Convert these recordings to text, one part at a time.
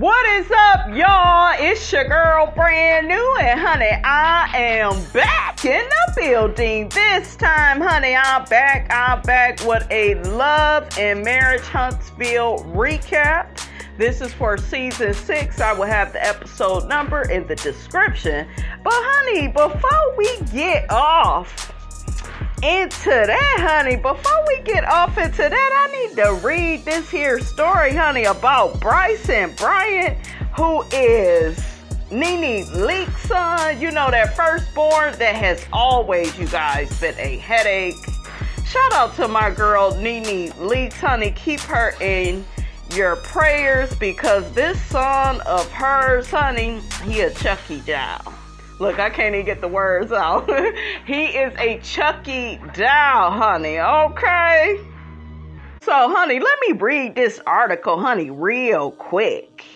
What is up, y'all? It's your girl, brand new, and honey, I am back in the building. This time, honey, I'm back with a Love and Marriage Huntsville recap. This is for season 6. I will have the episode number in the description. But honey, before we get off into that, honey, I need to read this here story, honey, about Bryson Bryant, who is NeNe Leakes' son. You know, that firstborn that has always, you guys, been a headache. Shout out to my girl NeNe Leakes, honey. Keep her in your prayers because this son of hers, honey, he a Chucky doll. Look, I can't even get the words out. He is a Chucky doll, honey, okay? So, honey, let me read this article, honey, real quick.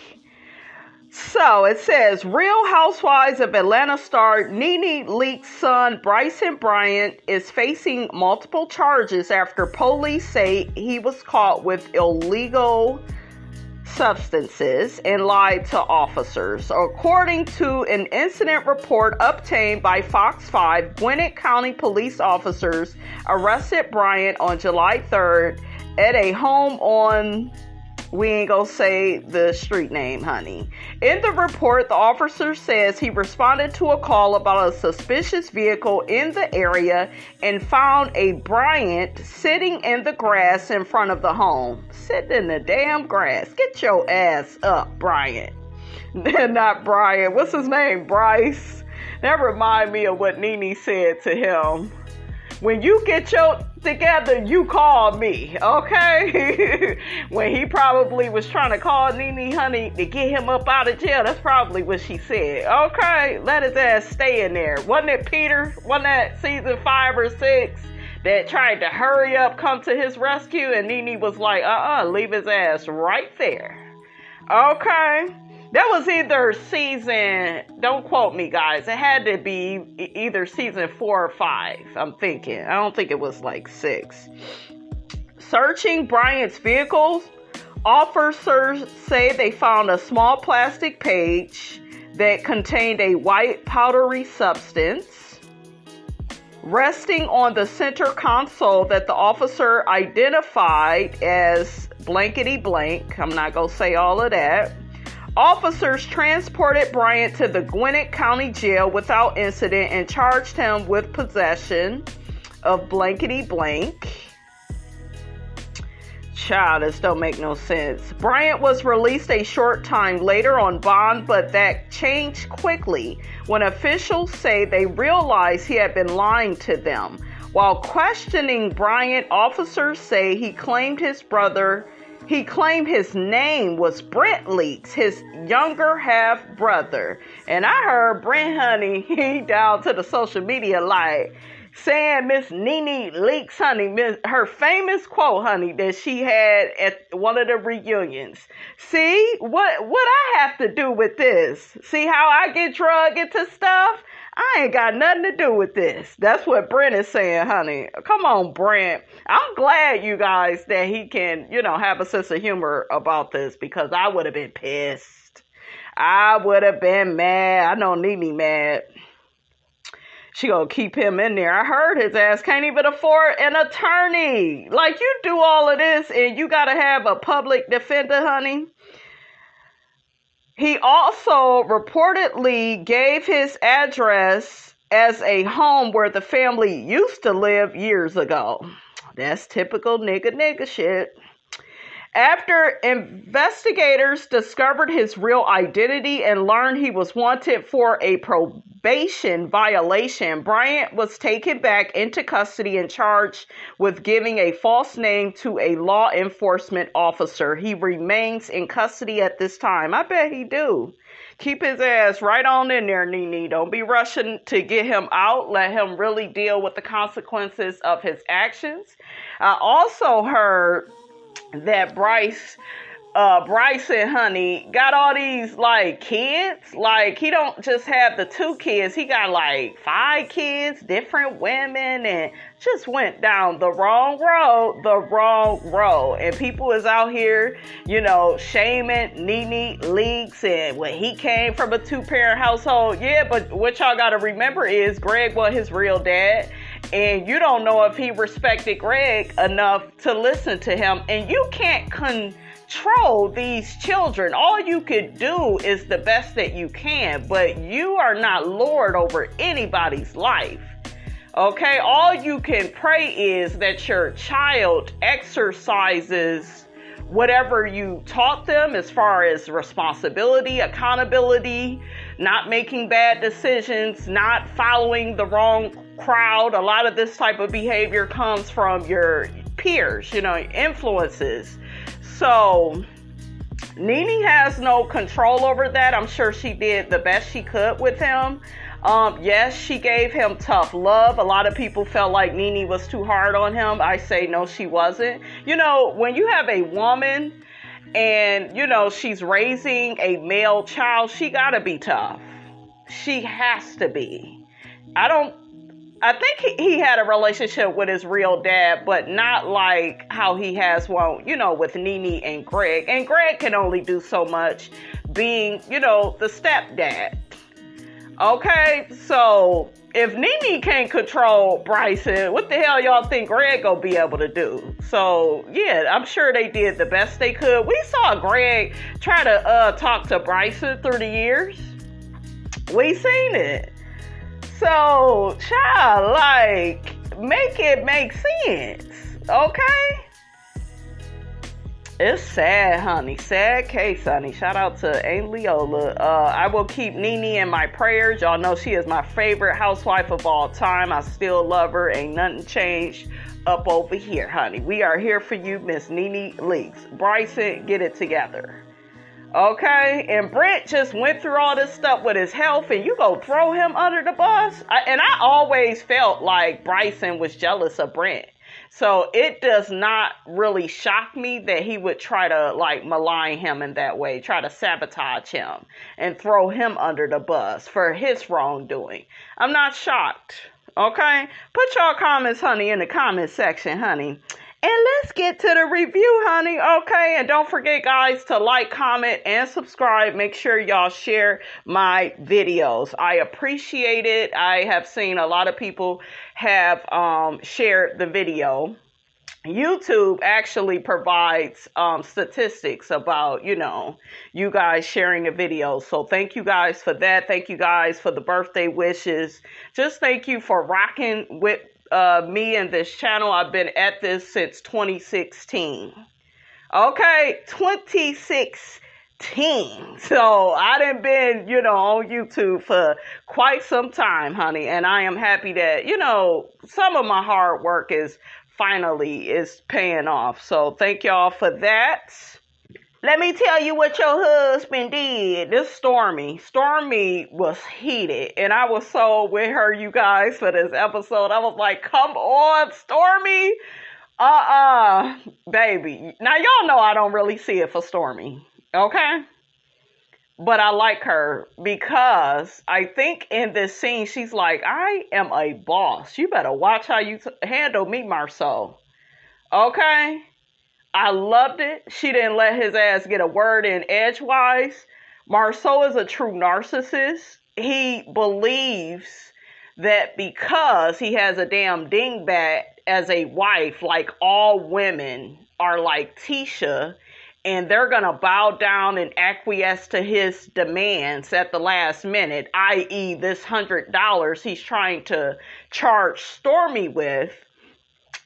So, it says, Real Housewives of Atlanta star NeNe Leakes' son, Bryson Bryant, is facing multiple charges after police say he was caught with illegal substances and lied to officers. According to an incident report obtained by Fox 5, Gwinnett County police officers arrested Bryant on July 3rd at a home on, we ain't gonna say the street name, honey. In the report, the officer says he responded to a call about a suspicious vehicle in the area and found a Bryant sitting in the grass in front of the home. Sitting in the damn grass. Get your ass up, Bryant. Not Brian. What's his name? Bryce. That remind me of what NeNe said to him. When you get your together, you call me, okay? When he probably was trying to call NeNe, honey, to get him up out of jail. That's probably what she said. Okay, let his ass stay in there. Wasn't it Peter? Wasn't that season 5 or 6 that tried to hurry up, come to his rescue? And NeNe was like, leave his ass right there. Okay. That was either season, don't quote me, guys. It had to be either season 4 or 5, I'm thinking. I don't think it was like 6. Searching Bryant's vehicles, officers say they found a small plastic page that contained a white powdery substance resting on the center console that the officer identified as blankety blank. I'm not going to say all of that. Officers transported Bryant to the Gwinnett County Jail without incident and charged him with possession of blankety blank. Child, this don't make no sense. Bryant was released a short time later on bond, but that changed quickly when officials say they realized he had been lying to them. While questioning Bryant, officers say he claimed his name was Brent Leakes, his younger half-brother. And I heard Brent, honey, he down to the social media like saying Miss NeNe Leakes, honey, her famous quote, honey, that she had at one of the reunions. See, what I have to do with this? See how I get drugged into stuff? I ain't got nothing to do with this. That's what Brent is saying, honey. Come on, Brent. I'm glad, you guys, that he can, have a sense of humor about this because I would have been pissed. I would have been mad. I know NeNe mad. She gonna keep him in there. I heard his ass can't even afford an attorney. Like, you do all of this and you gotta have a public defender, honey. He also reportedly gave his address as a home where the family used to live years ago. That's typical nigga shit. After investigators discovered his real identity and learned he was wanted for a probation violation, Bryant was taken back into custody and charged with giving a false name to a law enforcement officer. He remains in custody at this time. I bet he do. Keep his ass right on in there, NeNe. Don't be rushing to get him out. Let him really deal with the consequences of his actions. I also heard that Bryce Bryson, honey, got all these like kids. Like, he don't just have the 2 kids. He got like 5 kids, different women, and just went down the wrong road. And people is out here, shaming NeNe Leakes and when he came from a 2-parent household. Yeah, but what y'all got to remember is Greg was his real dad. And you don't know if he respected Greg enough to listen to him. And you can't control these children. All you could do is the best that you can. But you are not Lord over anybody's life. Okay? All you can pray is that your child exercises whatever you taught them as far as responsibility, accountability, not making bad decisions, not following the wrong crowd. A lot of this type of behavior comes from your peers, influences. So NeNe has no control over that. I'm sure she did the best she could with him. Yes, she gave him tough love. A lot of people felt like NeNe was too hard on him. I say no, she wasn't. When you have a woman and, she's raising a male child, she gotta be tough. She has to be. I think he had a relationship with his real dad, but not like how he has one, with NeNe and Greg. And Greg can only do so much being, the stepdad. Okay, so if NeNe can't control Bryson, what the hell y'all think Greg gonna be able to do? So, yeah, I'm sure they did the best they could. We saw Greg try to talk to Bryson through the years. We seen it. So, child, make it make sense, okay? It's sad, honey. Sad case, honey. Shout out to Aunt Leola. I will keep NeNe in my prayers. Y'all know she is my favorite housewife of all time. I still love her. Ain't nothing changed up over here, honey. We are here for you, Miss NeNe Leakes. Bryson, get it together. Okay? And Brent just went through all this stuff with his health, and you go throw him under the bus? I always felt like Bryson was jealous of Brent. So it does not really shock me that he would try to malign him in that way, try to sabotage him and throw him under the bus for his wrongdoing. I'm not shocked. Okay? Put your comments, honey, in the comment section, honey. And let's get to the review, honey. Okay, and don't forget, guys, to like, comment, and subscribe. Make sure y'all share my videos. I appreciate it. I have seen a lot of people have shared the video. YouTube actually provides statistics about, you guys sharing the video. So thank you guys for that. Thank you guys for the birthday wishes. Just thank you for rocking with me and this channel. I've been at this since 2016. Okay, 2016. So I done been, on YouTube for quite some time, honey. And I am happy that, some of my hard work is paying off. So thank y'all for that. Let me tell you what your husband did. This Stormy was heated. And I was so with her, you guys, for this episode. I was like, come on, Stormy. Baby. Now, y'all know I don't really see it for Stormy. Okay? But I like her because I think in this scene, she's like, I am a boss. You better watch how you handle me, Marsau. Okay? I loved it. She didn't let his ass get a word in edgewise. Marsau is a true narcissist. He believes that because he has a damn dingbat as a wife, like all women are like Tisha, and they're going to bow down and acquiesce to his demands at the last minute, i.e. this $100 he's trying to charge Stormy with.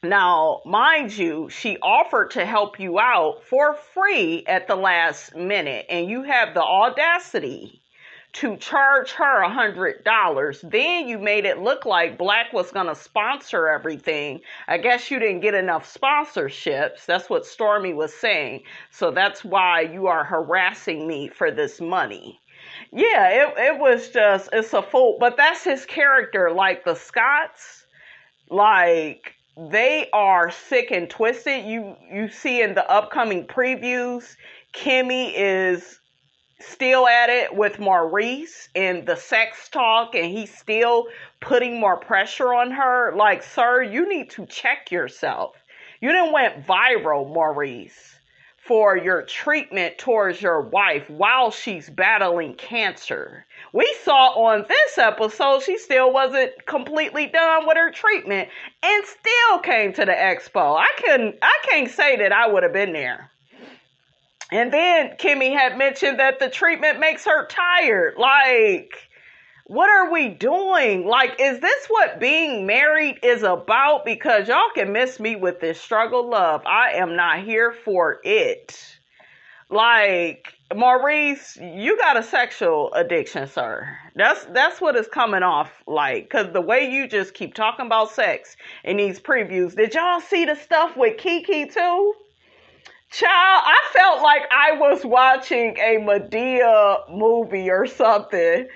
Now, mind you, she offered to help you out for free at the last minute, and you have the audacity to charge her $100. Then you made it look like BLAQUE was going to sponsor everything. I guess you didn't get enough sponsorships. That's what Stormy was saying. So that's why you are harassing me for this money. Yeah, it was just, it's a fool. But that's his character. Like the Scotts, they are sick and twisted. You see in the upcoming previews, Kimmy is still at it with Maurice and the sex talk, and he's still putting more pressure on her. Like, sir, you need to check yourself. You done went viral, Maurice, for your treatment towards your wife while she's battling cancer. We saw on this episode she still wasn't completely done with her treatment and still came to the expo. I can't say that I would have been there. And then Kimmy had mentioned that the treatment makes her tired. Like, what are we doing? Like, is this what being married is about? Because y'all can miss me with this struggle love. I am not here for it. Like, Maurice, you got a sexual addiction, sir. That's what it's coming off like. Because the way you just keep talking about sex in these previews. Did y'all see the stuff with Kiki too? Child, I felt like I was watching a Medea movie or something.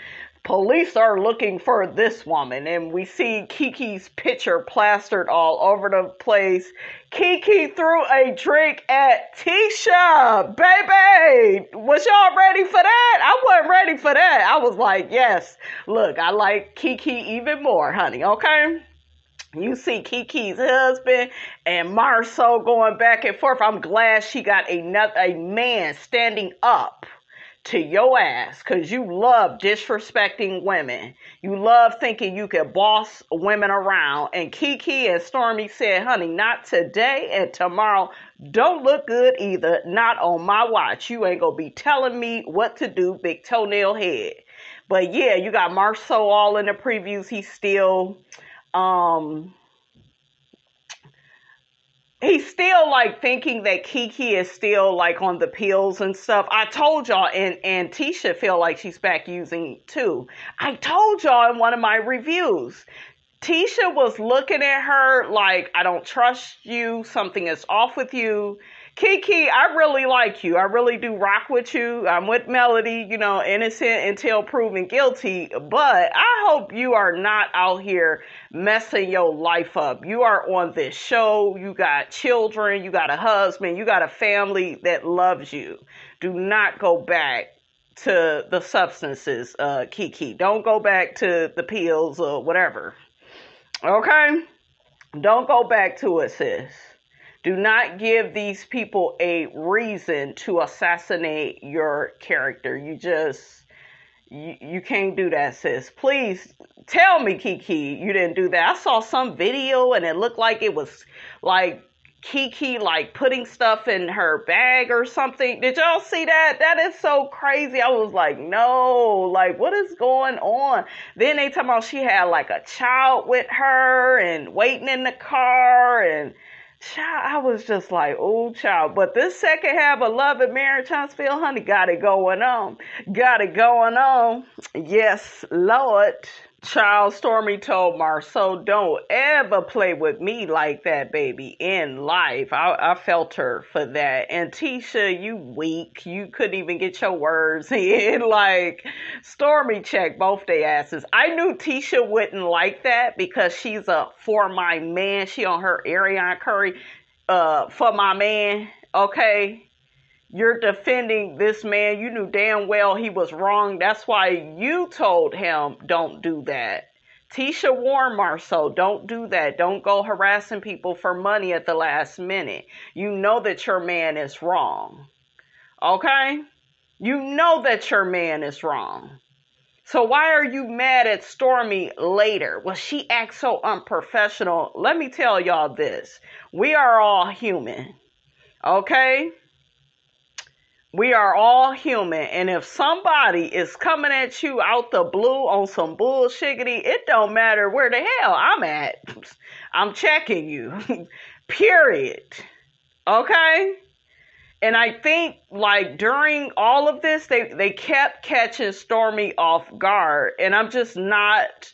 Police are looking for this woman, and we see Kiki's picture plastered all over the place. Kiki threw a drink at Tisha, baby. Was y'all ready for that? I wasn't ready for that. I was like, yes, look, I like Kiki even more, honey, okay? You see Kiki's husband and Marsau going back and forth. I'm glad she got a man standing up to your ass, because you love disrespecting women. You love thinking you can boss women around. And Kiki and Stormy said, honey, not today, and tomorrow don't look good either. Not on my watch. You ain't gonna be telling me what to do, big toenail head. But yeah, you got Marsau all in the previews. He's still like thinking that Kiki is still like on the pills and stuff. I told y'all, and Tisha feel like she's back using too. I told y'all in one of my reviews, Tisha was looking at her like, I don't trust you. Something is off with you. Kiki, I really like you. I really do rock with you. I'm with Melody, you know, innocent until proven guilty. But I hope you are not out here messing your life up. You are on this show. You got children. You got a husband. You got a family that loves you. Do not go back to the substances, Kiki. Don't go back to the pills or whatever. Okay? Don't go back to it, sis. Do not give these people a reason to assassinate your character. You can't do that, sis. Please tell me, Kiki, you didn't do that. I saw some video and it looked like it was like Kiki like putting stuff in her bag or something. Did y'all see that? That is so crazy. I was like, no, like what is going on? Then they talking about she had like a child with her and waiting in the car, and child, I was just like, oh, child. But this second half of Love and Marriage Huntsville, honey, got it going on. Got it going on. Yes, Lord. Child, Stormy told Marsau, don't ever play with me like that, baby, in life. I felt her for that. And Tisha, you weak. You couldn't even get your words in. Like, Stormy checked both their asses. I knew Tisha wouldn't like that because she's a for my man. She on her Ariana Curry, for my man, okay? You're defending this man. You knew damn well he was wrong. That's why you told him, don't do that. Tisha warned Marsau, don't do that. Don't go harassing people for money at the last minute. You know that your man is wrong. Okay? You know that your man is wrong. So why are you mad at Stormy later? Well, she acts so unprofessional. Let me tell y'all this. We are all human. Okay? We are all human, and if somebody is coming at you out the blue on some bullshiggity, it don't matter where the hell I'm at. I'm checking you. Period. Okay? And I think, like, during all of this, they kept catching Stormy off guard, and I'm just not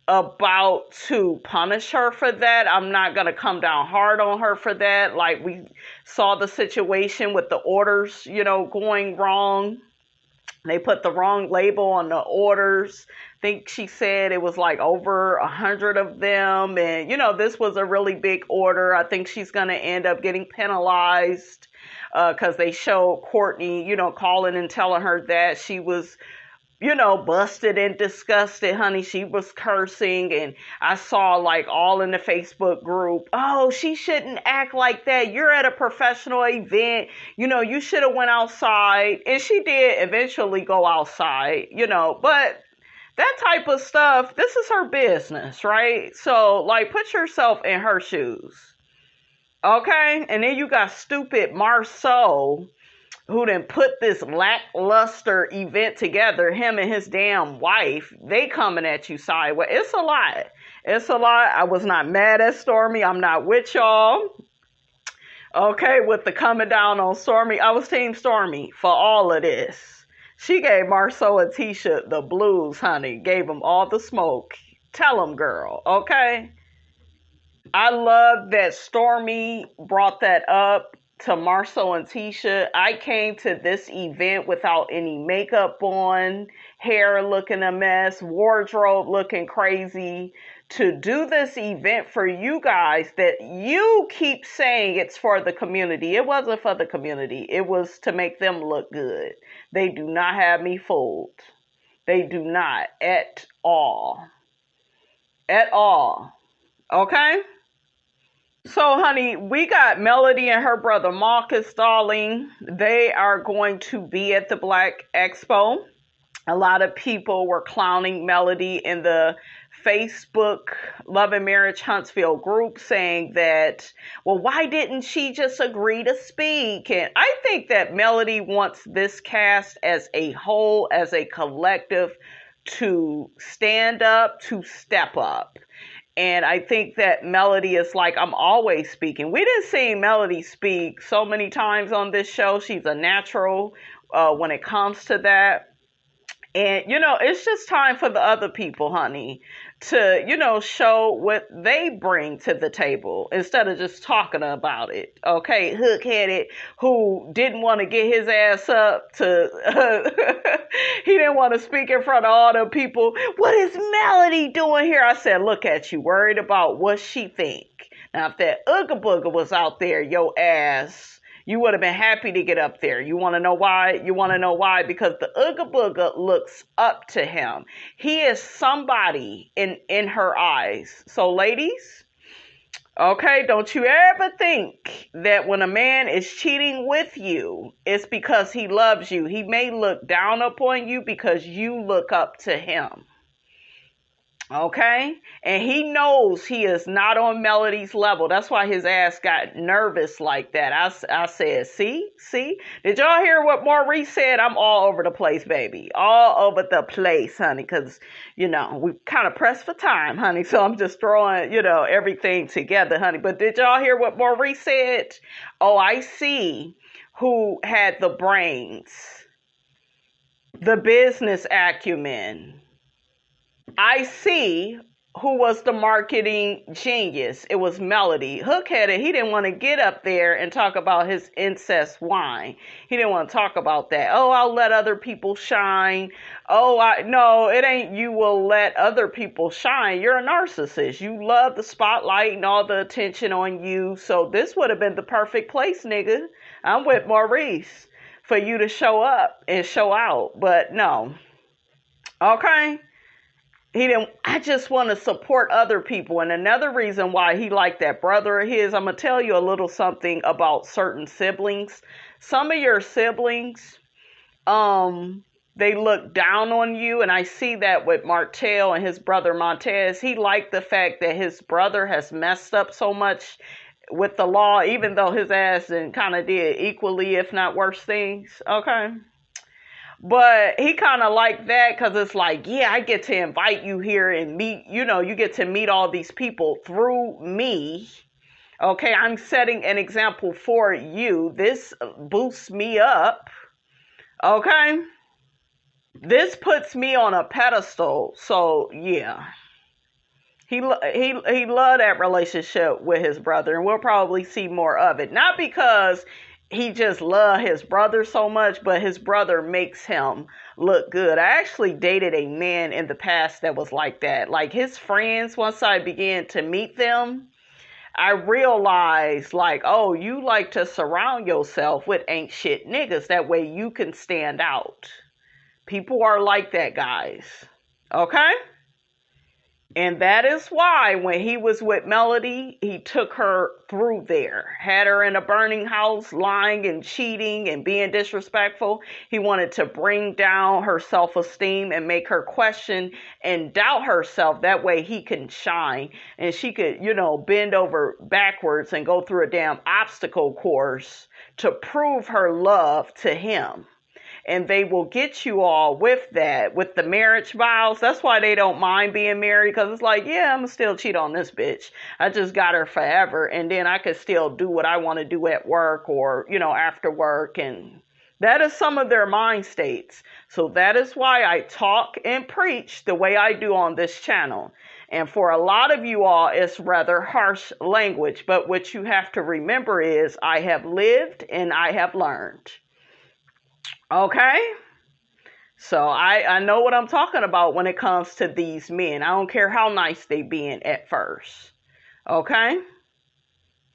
about to punish her for that. I'm not going to come down hard on her for that. Like, we saw the situation with the orders, you know, going wrong. They put the wrong label on the orders. I think she said it was like over 100 of them. And, you know, this was a really big order. I think she's going to end up getting penalized. because they showed Courtney, calling and telling her that she was, busted and disgusted, honey. She was cursing, and I saw like all in the Facebook group, oh, she shouldn't act like that. You're at a professional event. You should have went outside. And she did eventually go outside, but that type of stuff, this is her business, right? So like, put yourself in her shoes. Okay? And then you got stupid Marsau, who then put this lackluster event together, him and his damn wife. They coming at you sideways. It's a lot. It's a lot. I was not mad at Stormy. I'm not with y'all. Okay, with the coming down on Stormy. I was team Stormy for all of this. She gave Marsau and Tisha the blues, honey. Gave them all the smoke. Tell them, girl. Okay? I love that Stormy brought that up to Marsau and Tisha. I came to this event without any makeup on, hair looking a mess, wardrobe looking crazy, to do this event for you guys that you keep saying it's for the community. It wasn't for the community. It was to make them look good. They do not have me fooled. They do not at all. At all. Okay? So, honey, we got Melody and her brother Marcus, darling. They are going to be at the BLAQUE Expo. A lot of people were clowning Melody in the Facebook Love and Marriage Huntsville group, saying that, well, why didn't she just agree to speak? And I think that Melody wants this cast as a whole, as a collective, to stand up, to step up. And I think that Melody is like, I'm always speaking. We didn't see Melody speak so many times on this show. She's a natural when it comes to that. And, it's just time for the other people, honey, to, show what they bring to the table instead of just talking about it. Okay, hook-headed, who didn't want to get his ass up to, he didn't want to speak in front of all the people. What is Melody doing here? I said, look at you, worried about what she think. Now, if that Ooga Booga was out there, your ass, you would have been happy to get up there. You want to know why? You want to know why? Because the Ooga Booga looks up to him. He is somebody in her eyes. So, ladies, okay, don't you ever think that when a man is cheating with you, it's because he loves you. He may look down upon you because you look up to him. Okay? And he knows he is not on Melody's level. That's why his ass got nervous like that. I said, see? Did y'all hear what Maurice said? I'm all over the place, baby. All over the place, honey. Because, we kind of pressed for time, honey. So I'm just throwing, everything together, honey. But did y'all hear what Maurice said? Oh, I see who had the brains, the business acumen. I see who was the marketing genius. It was Melody. Hook-headed, he didn't want to get up there and talk about his incest wine. He didn't want to talk about that. Oh, I'll let other people shine. No, it ain't you will let other people shine. You're a narcissist. You love the spotlight and all the attention on you. So this would have been the perfect place, nigga. I'm with Maurice for you to show up and show out. But no. Okay? I just want to support other people. And another reason why he liked that brother of his, I'm going to tell you a little something about certain siblings. Some of your siblings, they look down on you. And I see that with Martell and his brother Montez. He liked the fact that his brother has messed up so much with the law, even though his ass kind of did equally, if not worse things. Okay. But he kind of liked that because it's like, yeah, I get to invite you here and meet, you get to meet all these people through me. Okay, I'm setting an example for you. This boosts me up. Okay. This puts me on a pedestal. So, yeah. He loved that relationship with his brother, and we'll probably see more of it. Not because he just loved his brother so much, but his brother makes him look good. I actually dated a man in the past that was like that. Like his friends, once I began to meet them, I realized, like, oh, you like to surround yourself with ain't shit niggas. That way you can stand out. People are like that, guys. Okay? And that is why when he was with Melody, he took her through there. Had her in a burning house, lying and cheating and being disrespectful. He wanted to bring down her self-esteem and make her question and doubt herself. That way he can shine and she could, bend over backwards and go through a damn obstacle course to prove her love to him. And they will get you all with that, with the marriage vows. That's why they don't mind being married, because it's like, yeah, I'm going to still cheat on this bitch. I just got her forever. And then I could still do what I want to do at work or, after work. And that is some of their mind states. So that is why I talk and preach the way I do on this channel. And for a lot of you all, it's rather harsh language. But what you have to remember is I have lived and I have learned. Okay, so I know what I'm talking about when it comes to these men. I don't care how nice they being at first. Okay,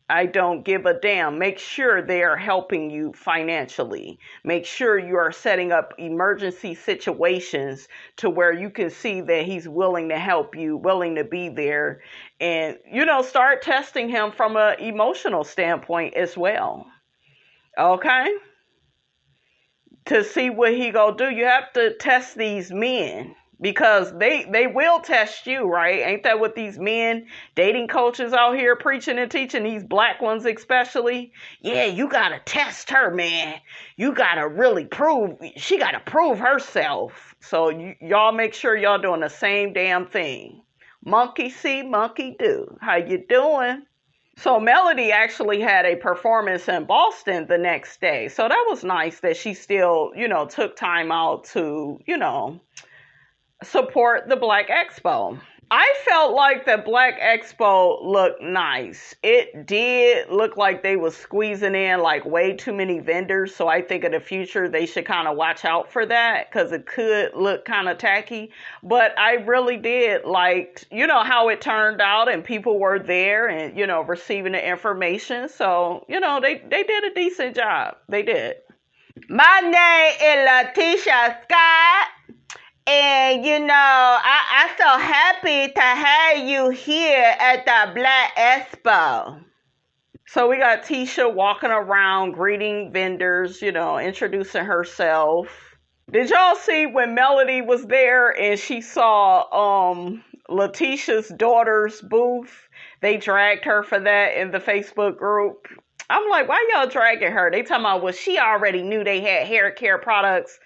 I don't give a damn. Make sure they are helping you financially. Make sure you are setting up emergency situations to where you can see that he's willing to help you, willing to be there. And, start testing him from an emotional standpoint as well. Okay? To see what he gonna do, you have to test these men because they will test you, right? Ain't that what these men dating coaches out here preaching and teaching, these black ones especially? Yeah, you gotta test her, man. You gotta really she gotta prove herself. So y'all make sure y'all doing the same damn thing. Monkey see, monkey do. How you doing? So Melody actually had a performance in Boston the next day. So that was nice that she still, took time out to, support the Black Expo. I felt like the Black Expo looked nice. It did look like they was squeezing in like way too many vendors. So I think in the future they should kind of watch out for that because it could look kind of tacky. But I really did like, how it turned out and people were there and, receiving the information. So, they did a decent job. They did. My name is Tisha Scott. And, I'm so happy to have you here at the Black Expo. So we got Tisha walking around, greeting vendors, introducing herself. Did y'all see when Melody was there and she saw Letitia's daughter's booth? They dragged her for that in the Facebook group. I'm like, why y'all dragging her? They talking about, well, she already knew they had hair care products.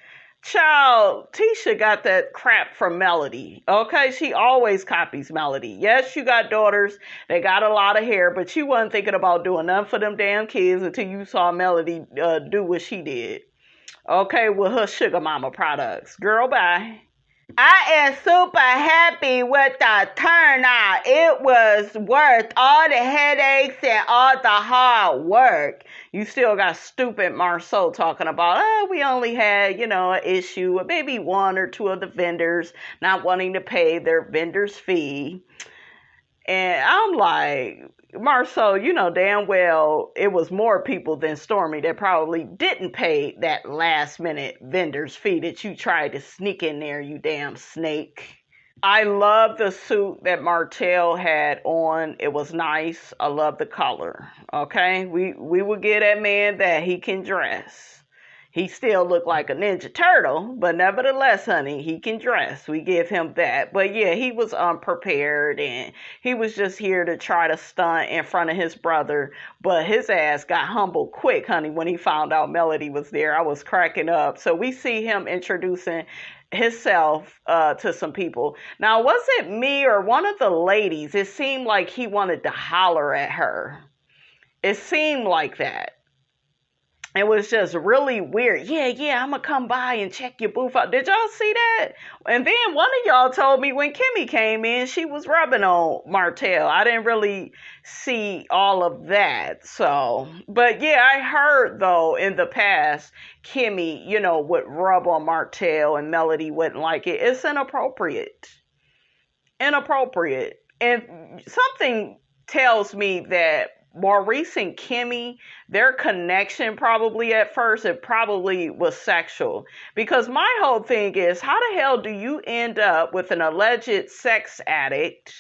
Child, Tisha got that crap from Melody. Okay, she always copies Melody. Yes, you got daughters. They got a lot of hair, but you wasn't thinking about doing nothing for them damn kids until you saw Melody do what she did. Okay, with her sugar mama products. Girl, bye. I am super happy with the turnout. It was worth all the headaches and all the hard work. You still got stupid Marsau talking about, we only had, an issue with maybe one or two of the vendors not wanting to pay their vendor's fee. And I'm like, Marsau, damn well it was more people than Stormy that probably didn't pay that last minute vendor's fee that you tried to sneak in there, you damn snake. I love the suit that Martell had on. It was nice. I love the color. Okay, we will get that man that he can dress. He still looked like a Ninja Turtle, but nevertheless, honey, he can dress. We give him that. But yeah, he was unprepared and he was just here to try to stunt in front of his brother. But his ass got humbled quick, honey, when he found out Melody was there. I was cracking up. So we see him introducing himself to some people. Now, was it me or one of the ladies? It seemed like he wanted to holler at her. It seemed like that. It was just really weird. Yeah, I'm going to come by and check your booth out. Did y'all see that? And then one of y'all told me when Kimmy came in, she was rubbing on Martell. I didn't really see all of that. So, but yeah, I heard though in the past, Kimmy, would rub on Martell and Melody wouldn't like it. It's inappropriate. And something tells me that Maurice and Kimmy, their connection probably at first, it probably was sexual. Because my whole thing is, how the hell do you end up with an alleged sex addict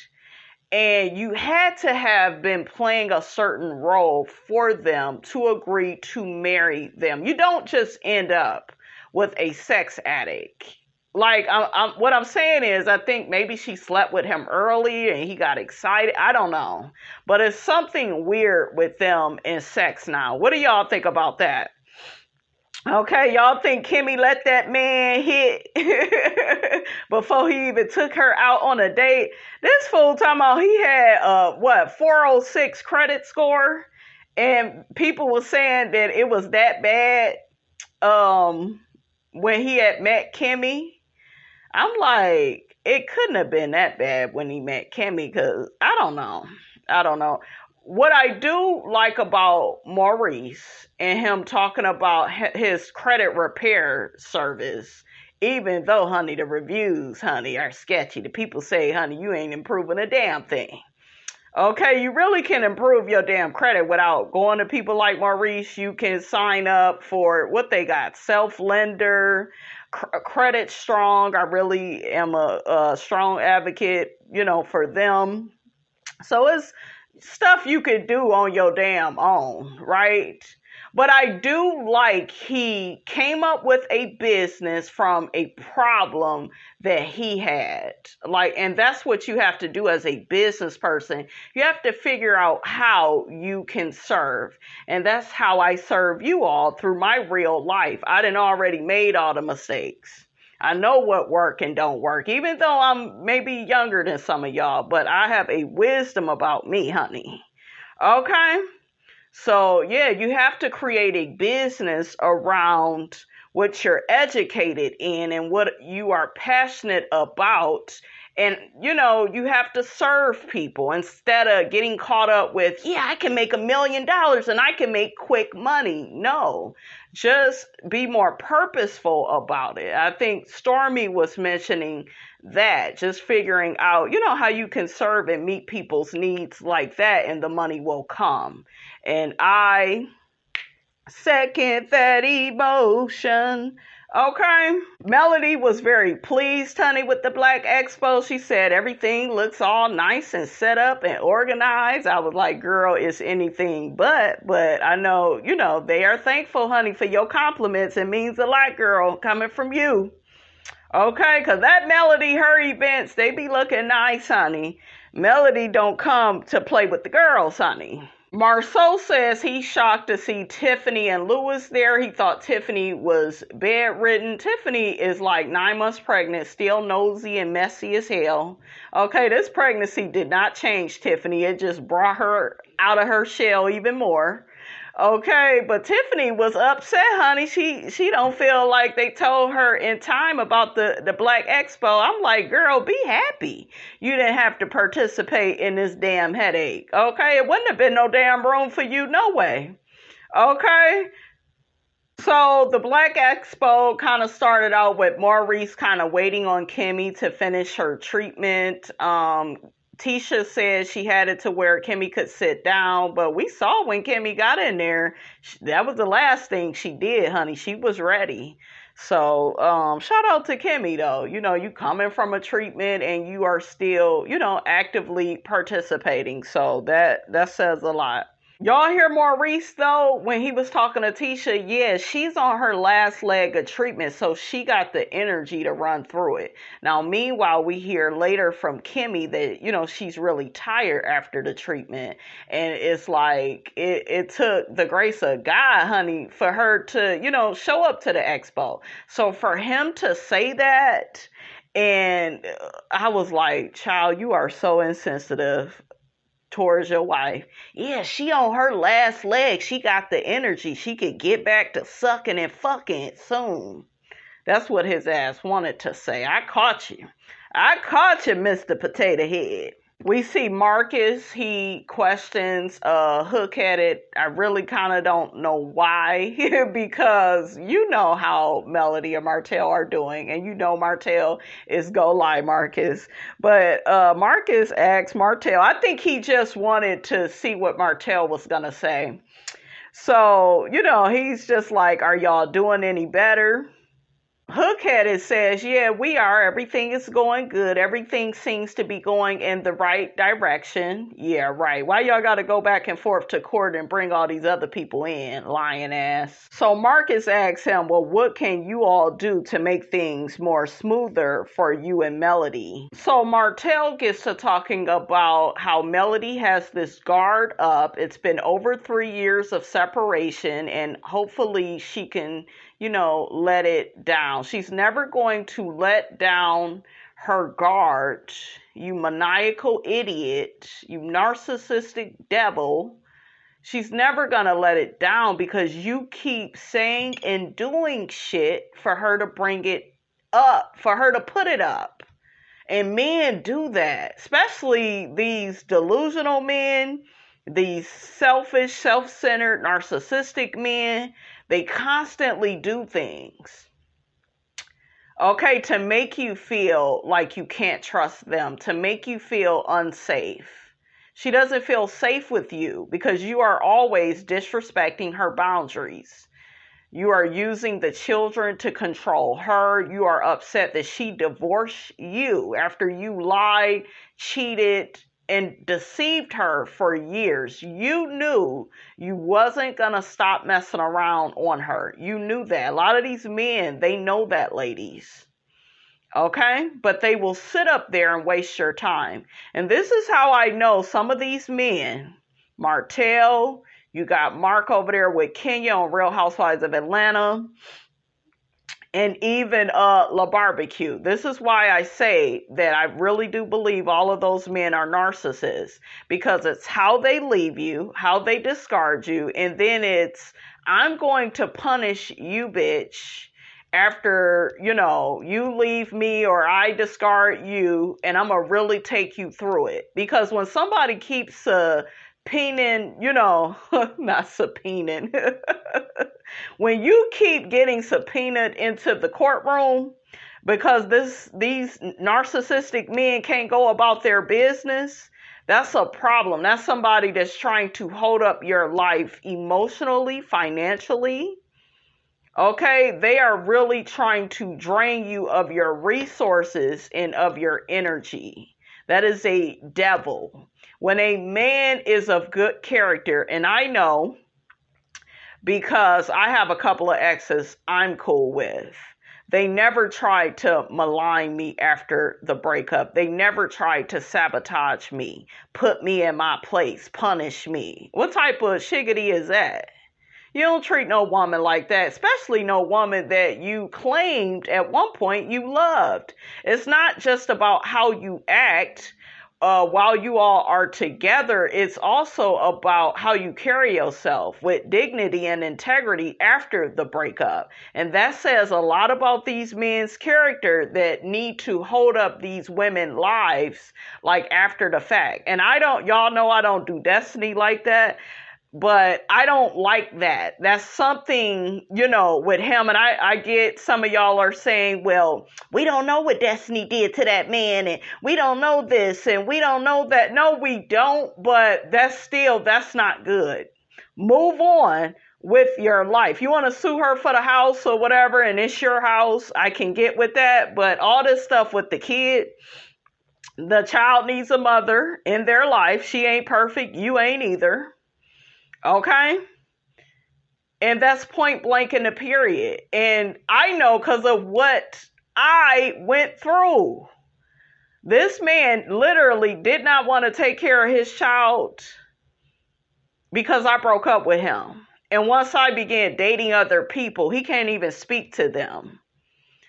and you had to have been playing a certain role for them to agree to marry them? You don't just end up with a sex addict. Like, what I'm saying is, I think maybe she slept with him early and he got excited. I don't know. But it's something weird with them in sex now. What do y'all think about that? Okay, y'all think Kimmy let that man hit before he even took her out on a date? This fool talking about he had, 406 credit score? And people were saying that it was that bad when he had met Kimmy. I'm like, it couldn't have been that bad when he met Kimmy, because I don't know. What I do like about Maurice and him talking about his credit repair service, even though, honey, the reviews, honey, are sketchy. The people say, honey, you ain't improving a damn thing. Okay, you really can improve your damn credit without going to people like Maurice. You can sign up for what they got, Self-Lender, Credit Strong. I really am a strong advocate, for them. So it's stuff you could do on your damn own, right? But I do like he came up with a business from a problem that he had. And that's what you have to do as a business person. You have to figure out how you can serve. And that's how I serve you all through my real life. I done already made all the mistakes. I know what work and don't work, even though I'm maybe younger than some of y'all, but I have a wisdom about me, honey. Okay? So, yeah, you have to create a business around what you're educated in and what you are passionate about. And, you have to serve people instead of getting caught up with, I can make $1 million and I can make quick money. No, just be more purposeful about it. I think Stormy was mentioning that, just figuring out, how you can serve and meet people's needs like that, and the money will come. And I second that emotion. Okay. Melody was very pleased, honey, with the Black Expo. She said everything looks all nice and set up and organized. I was like, girl, it's anything but I know, they are thankful, honey, for your compliments. It means a lot, girl, coming from you. Okay, because that Melody, her events, they be looking nice, honey. Melody don't come to play with the girls, honey. Marsau says he's shocked to see Tiffany and Louis there. He thought Tiffany was bedridden. Tiffany is like 9 months pregnant, still nosy and messy as hell. Okay, this pregnancy did not change Tiffany. It just brought her out of her shell even more. Okay, but Tiffany was upset, honey. She don't feel like they told her in time about the Black Expo. I'm like, girl, be happy. You didn't have to participate in this damn headache. Okay, it wouldn't have been no damn room for you, no way. Okay, so the Black Expo kind of started out with Maurice kind of waiting on Kimmy to finish her treatment. Tisha said she had it to where Kimmy could sit down, but we saw when Kimmy got in there, that was the last thing she did, honey. She was ready. So, shout out to Kimmy, though. You coming from a treatment and you are still, actively participating. So that says a lot. Y'all hear Maurice, though, when he was talking to Tisha? Yeah, she's on her last leg of treatment, so she got the energy to run through it. Now, meanwhile, we hear later from Kimmy that, she's really tired after the treatment. And it's like, it took the grace of God, honey, for her to, show up to the expo. So for him to say that, and I was like, child, you are so insensitive towards your wife. Yeah, she on her last leg. She got the energy. She could get back to sucking and fucking soon. That's what his ass wanted to say. I caught you. I caught you, Mr. Potato Head. We see Marcus, he questions Hook-headed. I really kind of don't know why, because you know how Melody and Martell are doing, and you know Martell is go lie Marcus. But Marcus asks Martell, I think he just wanted to see what Martell was going to say. So, he's just like, are y'all doing any better? Hook-headed says, yeah, we are. Everything is going good. Everything seems to be going in the right direction. Yeah, right. Why y'all got to go back and forth to court and bring all these other people in, lying ass? So Marcus asks him, well, what can you all do to make things more smoother for you and Melody? So Martell gets to talking about how Melody has this guard up. It's been over 3 years of separation, and hopefully she can let it down. She's never going to let down her guard. You maniacal idiot, you narcissistic devil. She's never going to let it down because you keep saying and doing shit for her to bring it up, for her to put it up. And men do that, especially these delusional men, these selfish, self-centered, narcissistic men. They constantly do things, okay, to make you feel like you can't trust them, to make you feel unsafe. She doesn't feel safe with you because you are always disrespecting her boundaries. You are using the children to control her. You are upset that she divorced you after you lied, cheated, and deceived her for years. You knew you wasn't going to stop messing around on her. You knew that. A lot of these men, they know that, ladies. Okay? But they will sit up there and waste your time. And this is how I know some of these men, Martell, you got Mark over there with Kenya on Real Housewives of Atlanta, and even La Barbecue. This is why I say that I really do believe all of those men are narcissists, because it's how they leave you, how they discard you, and then it's, I'm going to punish you, bitch, after, you leave me or I discard you, and I'm going to really take you through it. Because when somebody keeps subpoenaing, not subpoenaing, when you keep getting subpoenaed into the courtroom because these narcissistic men can't go about their business, that's a problem. That's somebody that's trying to hold up your life emotionally, financially. Okay, they are really trying to drain you of your resources and of your energy. That is a devil. When a man is of good character, and I know because I have a couple of exes I'm cool with. They never tried to malign me after the breakup. They never tried to sabotage me, put me in my place, punish me. What type of shiggity is that? You don't treat no woman like that, especially no woman that you claimed at one point you loved. It's not just about how you act while you all are together. It's also about how you carry yourself with dignity and integrity after the breakup. And that says a lot about these men's character that need to hold up these women's lives like after the fact. And y'all know I don't do destiny like that. But I don't like that. That's something, with him. And I get some of y'all are saying, well, we don't know what Destiny did to that man. And we don't know this and we don't know that. No, we don't. But that's not good. Move on with your life. You want to sue her for the house or whatever, and it's your house, I can get with that. But all this stuff with the kid, the child needs a mother in their life. She ain't perfect. You ain't either. Okay? And that's point blank in the period. And I know because of what I went through. This man literally did not want to take care of his child because I broke up with him. And once I began dating other people, he can't even speak to them.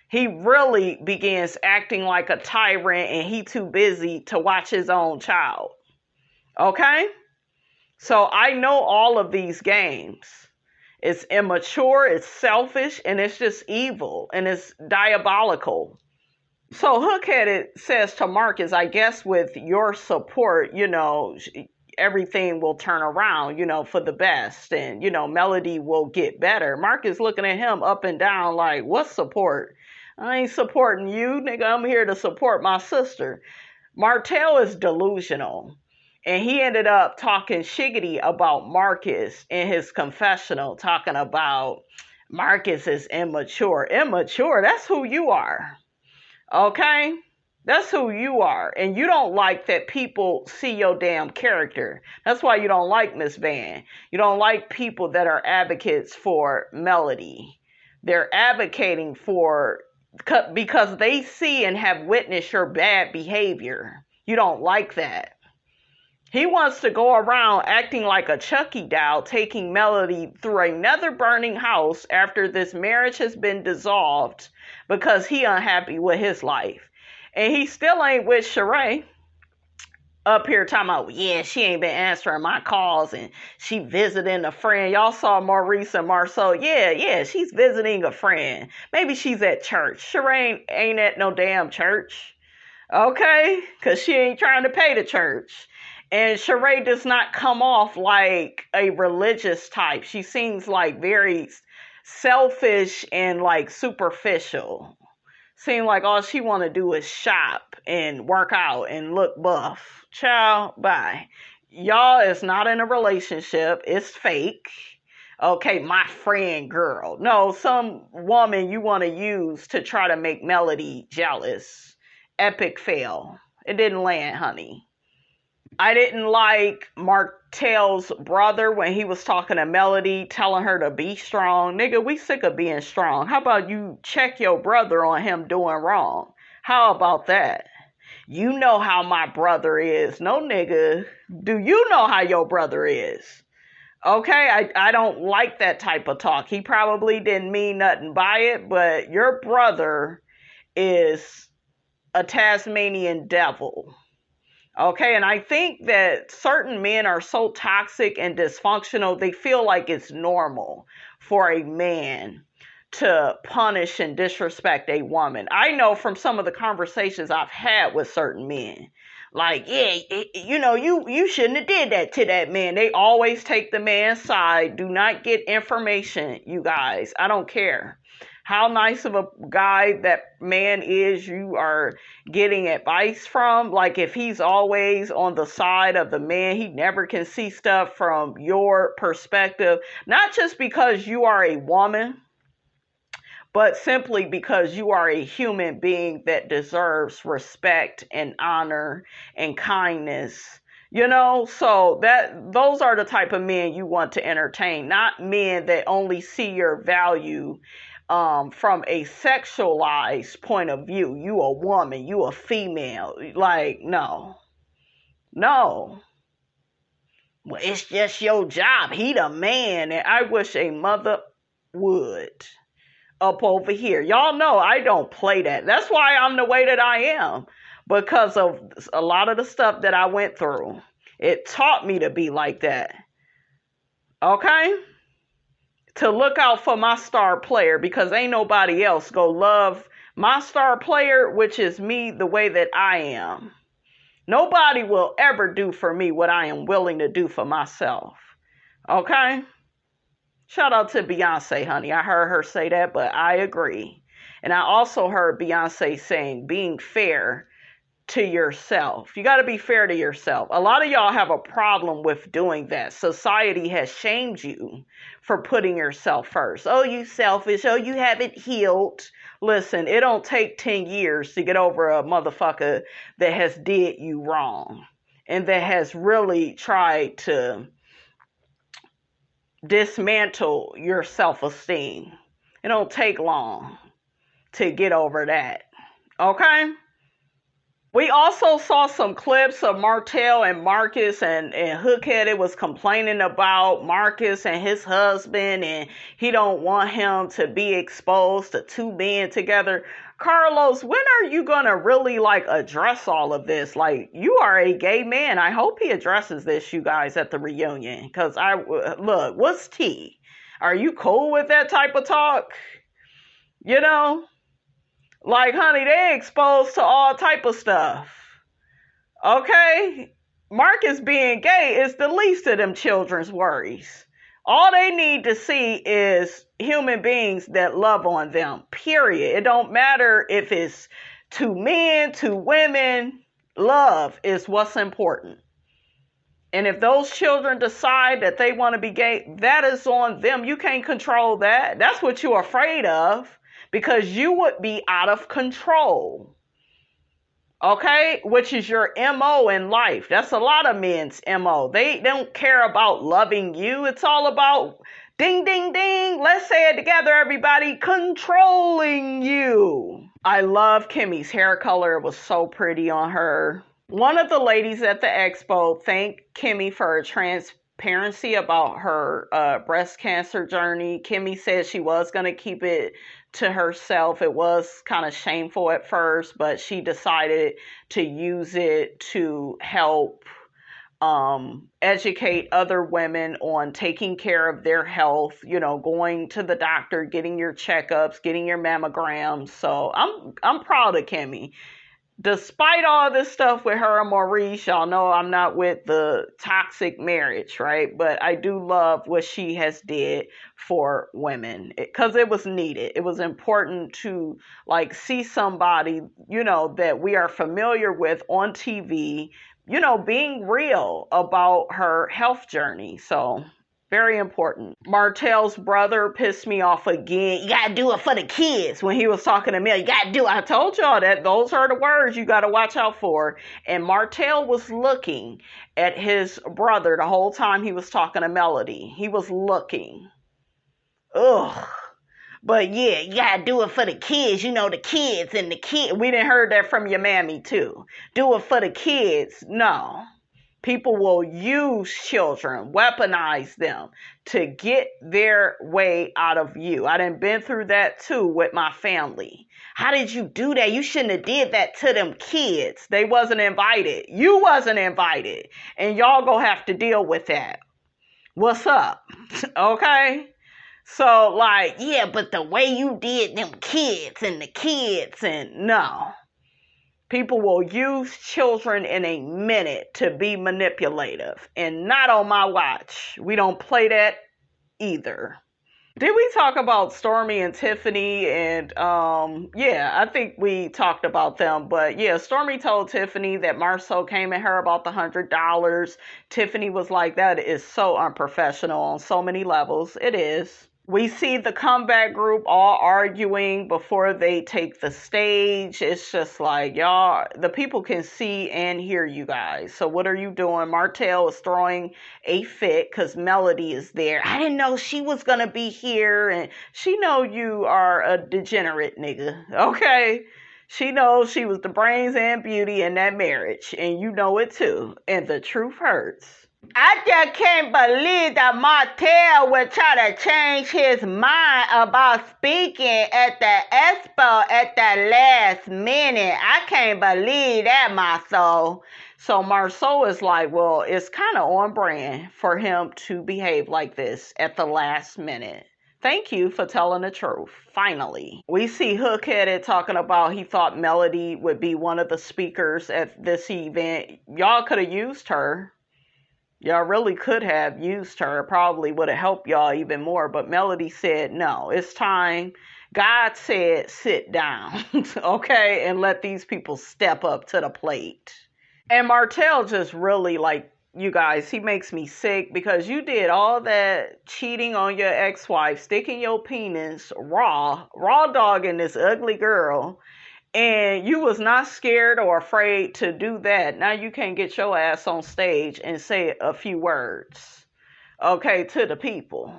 He really begins acting like a tyrant and he too busy to watch his own child. Okay? So I know all of these games. It's immature, it's selfish, and it's just evil, and it's diabolical. So Hookheaded says to Marcus, I guess with your support, everything will turn around, for the best, and, Melody will get better. Marcus looking at him up and down like, what support? I ain't supporting you, nigga. I'm here to support my sister. Martell is delusional. And he ended up talking shiggity about Marcus in his confessional, talking about Marcus is immature. Immature, that's who you are. Okay? That's who you are. And you don't like that people see your damn character. That's why you don't like Miss Van. You don't like people that are advocates for Melody. They're advocating for, because they see and have witnessed your bad behavior. You don't like that. He wants to go around acting like a Chucky doll, taking Melody through another burning house after this marriage has been dissolved because he unhappy with his life. And he still ain't with Sheree. Up here talking about, yeah, she ain't been answering my calls and she visiting a friend. Y'all saw Maurice and Marsau. Yeah, she's visiting a friend. Maybe she's at church. Sheree ain't at no damn church. Okay? Because she ain't trying to pay the church. And Sheree does not come off like a religious type. She seems like very selfish and like superficial. Seems like all she want to do is shop and work out and look buff. Ciao, bye. Y'all is not in a relationship. It's fake. Okay, my friend girl. No, some woman you want to use to try to make Melody jealous. Epic fail. It didn't land, honey. I didn't like Martell's brother when he was talking to Melody, telling her to be strong. Nigga, we sick of being strong. How about you check your brother on him doing wrong? How about that? You know how my brother is. No, nigga. Do you know how your brother is? Okay, I don't like that type of talk. He probably didn't mean nothing by it, but your brother is a Tasmanian devil. Okay, and I think that certain men are so toxic and dysfunctional, they feel like it's normal for a man to punish and disrespect a woman. I know from some of the conversations I've had with certain men, like, yeah, you shouldn't have did that to that man. They always take the man's side. Do not get information, you guys. I don't care how nice of a guy that man is you are getting advice from. Like, if he's always on the side of the man, he never can see stuff from your perspective, not just because you are a woman, but simply because you are a human being that deserves respect and honor and kindness. So those are the type of men you want to entertain, not men that only see your value from a sexualized point of view. You a woman, you a female. Like, no. Well, it's just your job. He the man, and I wish a mother would. Up over here. Y'all know I don't play that. That's why I'm the way that I am. Because of a lot of the stuff that I went through. It taught me to be like that. Okay? To look out for my star player, because ain't nobody else go love my star player, which is me the way that I am. Nobody will ever do for me what I am willing to do for myself. Okay? Shout out to Beyonce, honey. I heard her say that, but I agree. And I also heard Beyonce saying being fair to yourself. You got to be fair to yourself. A lot of y'all have a problem with doing that. Society has shamed you for putting yourself first. Oh, you selfish. Oh, you haven't healed. Listen, it don't take 10 years to get over a motherfucker that has did you wrong and that has really tried to dismantle your self-esteem. It don't take long to get over that. Okay? We also saw some clips of Martell and Marcus, and Hookheaded was complaining about Marcus and his husband, and he don't want him to be exposed to two men together. Carlos, when are you going to really address all of this? You are a gay man. I hope he addresses this, you guys, at the reunion. Because look, what's tea? Are you cool with that type of talk? Like, honey, they exposed to all type of stuff. Okay? Marcus being gay is the least of them children's worries. All they need to see is human beings that love on them, period. It don't matter if it's two men, two women. Love is what's important. And if those children decide that they want to be gay, that is on them. You can't control that. That's what you're afraid of, because you would be out of control. Okay, which is your MO in life. That's a lot of men's MO. They don't care about loving you. It's all about ding, ding, ding. Let's say it together, everybody. Controlling you. I love Kimmy's hair color. It was so pretty on her. One of the ladies at the expo thanked Kimmy for her transparency about her breast cancer journey. Kimmy said she was going to keep it to herself. It was kind of shameful at first, but she decided to use it to help educate other women on taking care of their health, you know, going to the doctor, getting your checkups, getting your mammograms. So I'm proud of Kimmy. Despite all this stuff with her and Maurice, y'all know I'm not with the toxic marriage, right? But I do love what she has did for women, because it was needed. It was important to like see somebody, you know, that we are familiar with on TV, you know, being real about her health journey. So very important. Martell's brother pissed me off again. You gotta do it for the kids. When he was talking to me, you gotta do it. I told y'all that those are the words you gotta watch out for. And Martell was looking at his brother the whole time he was talking to Melody. He was looking. Ugh. But yeah, you gotta do it for the kids. You know, the kids and the kid. We done heard that from your mammy too. Do it for the kids. No. People will use children, weaponize them to get their way out of you. I done been through that too with my family. How did you do that? You shouldn't have did that to them kids. They wasn't invited. You wasn't invited. And y'all gonna have to deal with that. What's up? Okay? So like, yeah, but the way you did them kids and the kids and no. People will use children in a minute to be manipulative, and not on my watch. We don't play that either. Did we talk about Stormy and Tiffany? And yeah, I think we talked about them. But yeah, Stormy told Tiffany that Marsau came at her about the $100. Tiffany was like, that is so unprofessional on so many levels. It is. We see the comeback group all arguing before they take the stage. It's just like, y'all, the people can see and hear you guys. So what are you doing? Martell is throwing a fit because Melody is there. I didn't know she was going to be here. And she know you are a degenerate nigga, okay? She knows she was the brains and beauty in that marriage. And you know it too. And the truth hurts. I just can't believe that Martell would try to change his mind about speaking at the Expo at the last minute. I can't believe that, my soul. So Marsau is like, well, it's kind of on brand for him to behave like this at the last minute. Thank you for telling the truth. Finally. We see Hook-headed talking about he thought Melody would be one of the speakers at this event. Y'all could have used her. Y'all really could have used her. Probably would have helped y'all even more. But Melody said, no, it's time. God said, sit down, okay? And let these people step up to the plate. And Martell just really, like, you guys, he makes me sick because you did all that cheating on your ex-wife, sticking your penis raw dogging this ugly girl. And you was not scared or afraid to do that. Now you can't get your ass on stage and say a few words, okay, to the people.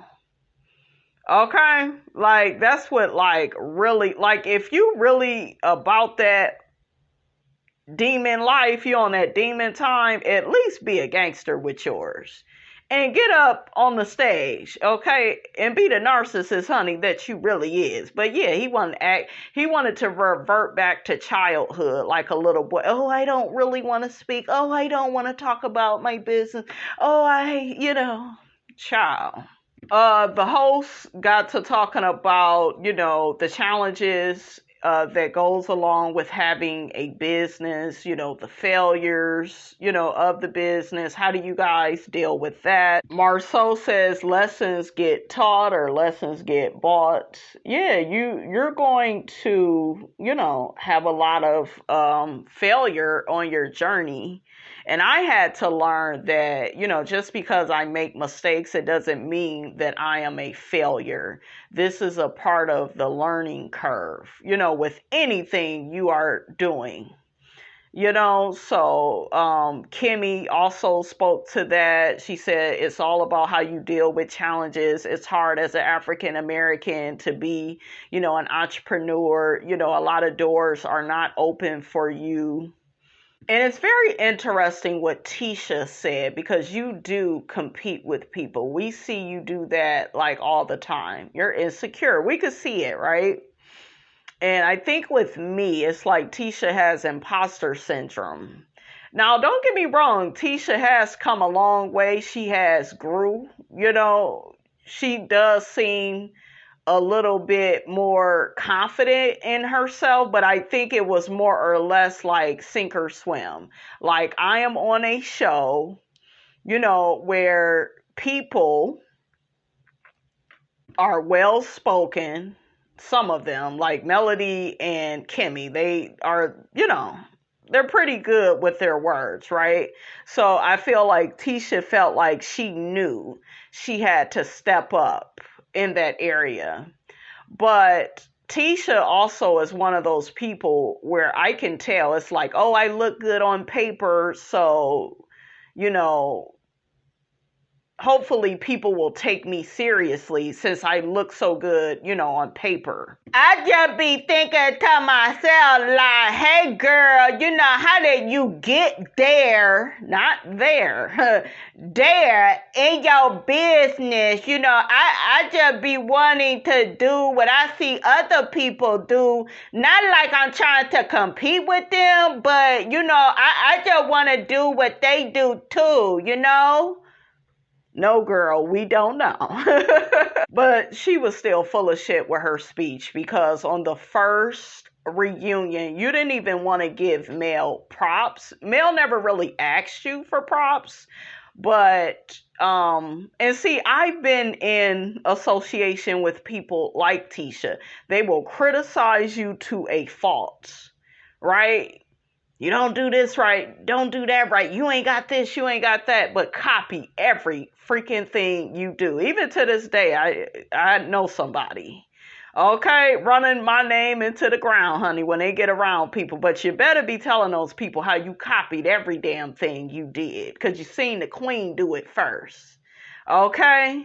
Okay? Like, that's what, like, really, like, if you really about that demon life, you on that demon time, at least be a gangster with yours. And get up on the stage, okay, and be the narcissist, honey, that you really is. But yeah, he wanted to revert back to childhood like a little boy. Oh, I don't really want to speak. Oh, I don't want to talk about my business. Oh, child. The host got to talking about, the challenges that goes along with having a business, the failures, of the business. How do you guys deal with that? Marsau says lessons get taught or lessons get bought. Yeah, you're going to, have a lot of failure on your journey. And I had to learn that, just because I make mistakes, it doesn't mean that I am a failure. This is a part of the learning curve, with anything you are doing. So Kimmy also spoke to that. She said it's all about how you deal with challenges. It's hard as an African American to be, an entrepreneur. A lot of doors are not open for you. And it's very interesting what Tisha said, because you do compete with people. We see you do that like all the time. You're insecure. We could see it, right? And I think with me, it's like Tisha has imposter syndrome. Now, don't get me wrong. Tisha has come a long way. She has grew. She does seem a little bit more confident in herself, but I think it was more or less like sink or swim. Like, I am on a show, where people are well spoken. Some of them, like Melody and Kimmy, they are, they're pretty good with their words, right? So I feel like Tisha felt like she knew she had to step up in that area. But Tisha also is one of those people where I can tell it's like, oh, I look good on paper, so, hopefully people will take me seriously since I look so good, on paper. I just be thinking to myself, like, hey girl, how did you get there? Not there. There in your business. I just be wanting to do what I see other people do. Not like I'm trying to compete with them, but, I just want to do what they do too, No, girl, we don't know. But she was still full of shit with her speech, because on the first reunion, you didn't even want to give Mel props. Mel never really asked you for props. But, and see, I've been in association with people like Tisha. They will criticize you to a fault, right? You don't do this right. Don't do that right. You ain't got this. You ain't got that. But copy every freaking thing you do. Even to this day, I know somebody, okay, running my name into the ground, honey, when they get around people. But you better be telling those people how you copied every damn thing you did, because you seen the queen do it first. Okay?